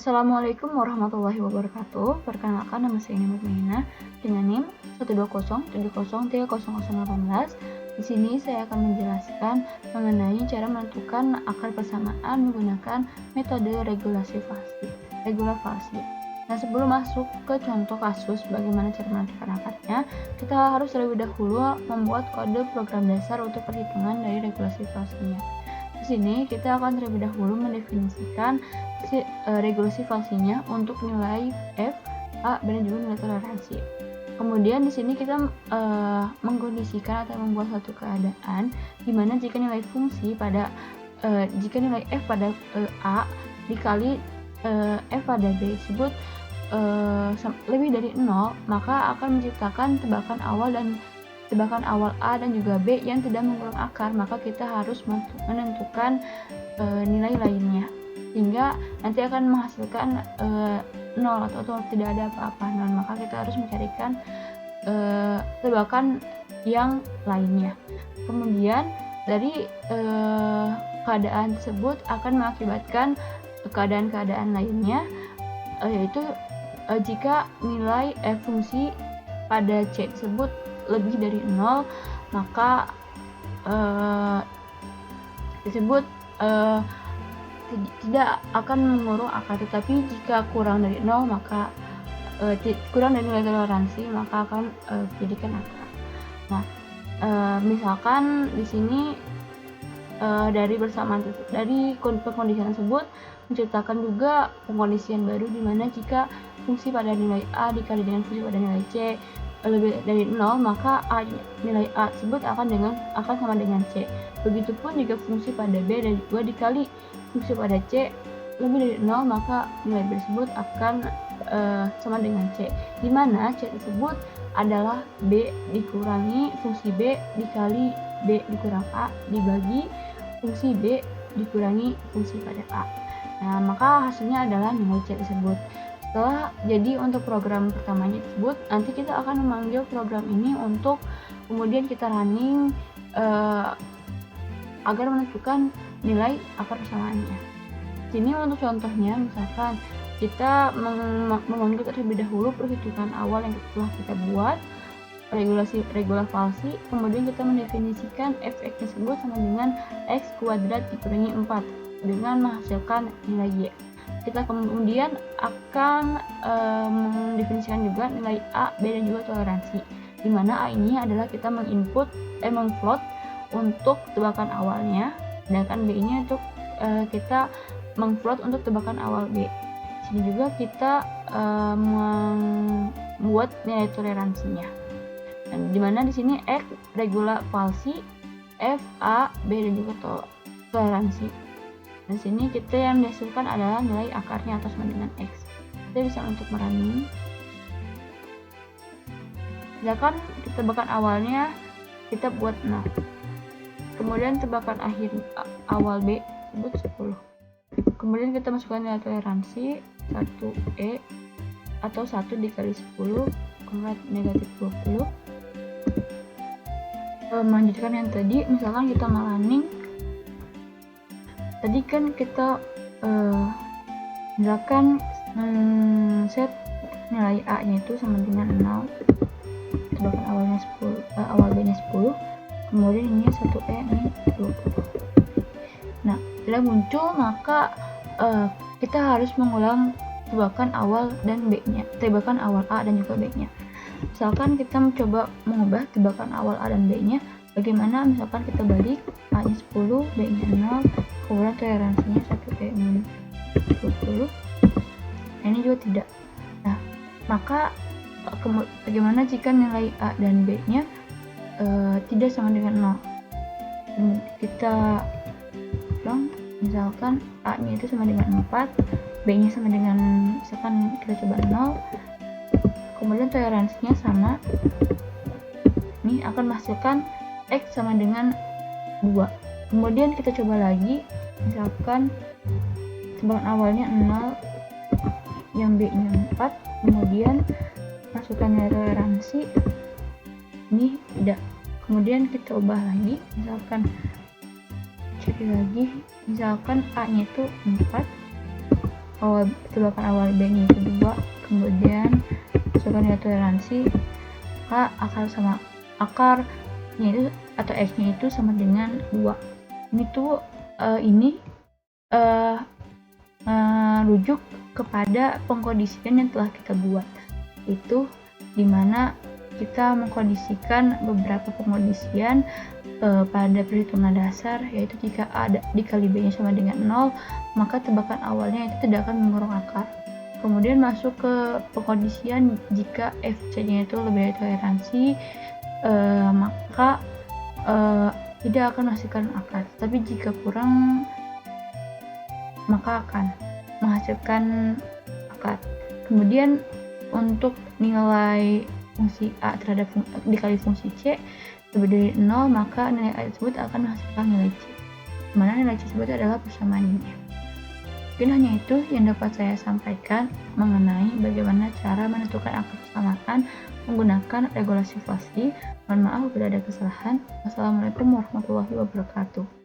Assalamualaikum warahmatullahi wabarakatuh. Perkenalkan, nama saya Ina Mutmainah dengan NIM 120703018. Di sini saya akan menjelaskan mengenai cara menentukan akar persamaan menggunakan metode regulasi. Nah, sebelum masuk ke contoh kasus bagaimana cara menentukan akarnya, kita harus terlebih dahulu membuat kode program dasar untuk perhitungan dari regulasi falsinya. Di sini kita akan terlebih dahulu mendefinisikan regulasi falsinya untuk nilai F, A, B, dan juga nilai toleransi. Kemudian di sini kita mengkondisikan atau membuat suatu keadaan di mana jika nilai fungsi pada jika nilai F pada A dikali F pada B tersebut lebih dari 0, maka akan menciptakan tebakan awal A dan juga B yang tidak mengurung akar, maka kita harus menentukan nilai lainnya sehingga nanti akan menghasilkan 0 atau tidak ada apa-apa. Nah, maka kita harus mencarikan tebakan yang lainnya. Kemudian dari keadaan tersebut akan mengakibatkan keadaan-keadaan lainnya, yaitu jika nilai fungsi pada C tersebut lebih dari 0, maka tersebut tidak akan mengurung akar. Tetapi jika kurang dari 0, maka kurang dari nilai toleransi, maka akan dijadikan akar. Nah, misalkan di sini dari pengkondisian tersebut menciptakan juga pengkondisian baru di mana jika fungsi pada nilai A dikali dengan fungsi pada nilai C lebih dari 0, maka nilai A tersebut akan sama dengan C. Begitupun jika fungsi pada B dan juga dikali fungsi pada C lebih dari 0, maka nilai B tersebut akan sama dengan C, di mana C tersebut adalah B dikurangi fungsi B dikali B dikurang A dibagi fungsi B dikurangi fungsi pada A. Nah, maka hasilnya adalah nilai C tersebut. Jadi untuk program pertamanya tersebut, nanti kita akan memanggil program ini untuk kemudian kita running agar menentukan nilai akar persamaannya. Sini untuk contohnya, misalkan kita memanggil terlebih dahulu perhitungan awal yang telah kita buat, regulasi falsi, kemudian kita mendefinisikan f(x) tersebut sama dengan x kuadrat dikurangi 4 dengan menghasilkan nilai y. Kita kemudian akan mendefinisikan juga nilai A, B, dan juga toleransi, di mana A ini adalah kita mengfloat untuk tebakan awalnya, sedangkan B ini untuk kita mengfloat untuk tebakan awal B. Sini juga kita membuat nilai toleransinya. Dan di mana di sini X regulasi falsi, F, A, B, dan juga toleransi. Di sini kita yang dihasilkan adalah nilai akarnya atas sama dengan X. Kita bisa untuk merunning. Misalkan tebakan awalnya kita buat 0. Kemudian tebakan akhir awal B tersebut 10. Kemudian kita masukkan nilai toleransi 1E atau 1 dikali 10 negatif 20. Melanjutkan yang tadi, misalkan kita running. Tadi kan kita misalkan set nilai A nya itu sama dengan 0, tebakan awalnya 10, awal B nya 10, kemudian ini 1E ini 20. Nah, setelah muncul maka kita harus mengulang tebakan awal dan B nya, tebakan awal A dan juga B nya. Misalkan kita mencoba mengubah tebakan awal A dan B nya, bagaimana? Misalkan kita balik A nya 10, B nya 0, kemudian toleransinya 1E 20. Nah, ini juga tidak. Nah, maka bagaimana jika nilai A dan B nya tidak sama dengan 0? Kita ulang, misalkan A nya itu sama dengan 4, B nya sama dengan, misalkan kita coba 0, kemudian toleransinya sama, ini akan menghasilkan X sama dengan 2. Kemudian kita coba lagi, misalkan tebakan awalnya 0, yang B nya 4, kemudian masukkan nilai toleransi, ini tidak. Kemudian kita ubah lagi, misalkan cari lagi, misalkan A nya itu 4, tebakan awal B-nya itu 2, kemudian masukkan nilai toleransi, maka akarnya itu atau X-nya itu sama dengan 2. Ini tuh rujuk kepada pengkondisian yang telah kita buat, itu dimana kita mengkondisikan beberapa pengkondisian pada perhitungan dasar, yaitu jika A dikali B-nya sama dengan 0, maka tebakan awalnya itu tidak akan mengurung akar. Kemudian masuk ke pengkondisian jika FC-nya itu lebih dari toleransi, maka tidak akan menghasilkan akar, tapi jika kurang maka akan menghasilkan akar. Kemudian untuk nilai fungsi A terhadap dikali fungsi C lebih dari 0, maka nilai A tersebut akan menghasilkan nilai C, mana nilai C tersebut adalah persamaan ini. Mungkin hanya itu yang dapat saya sampaikan mengenai bagaimana cara menentukan akar persamaan menggunakan regulasi Fasi. Mohon maaf bila ada kesalahan. Wassalamualaikum warahmatullahi wabarakatuh.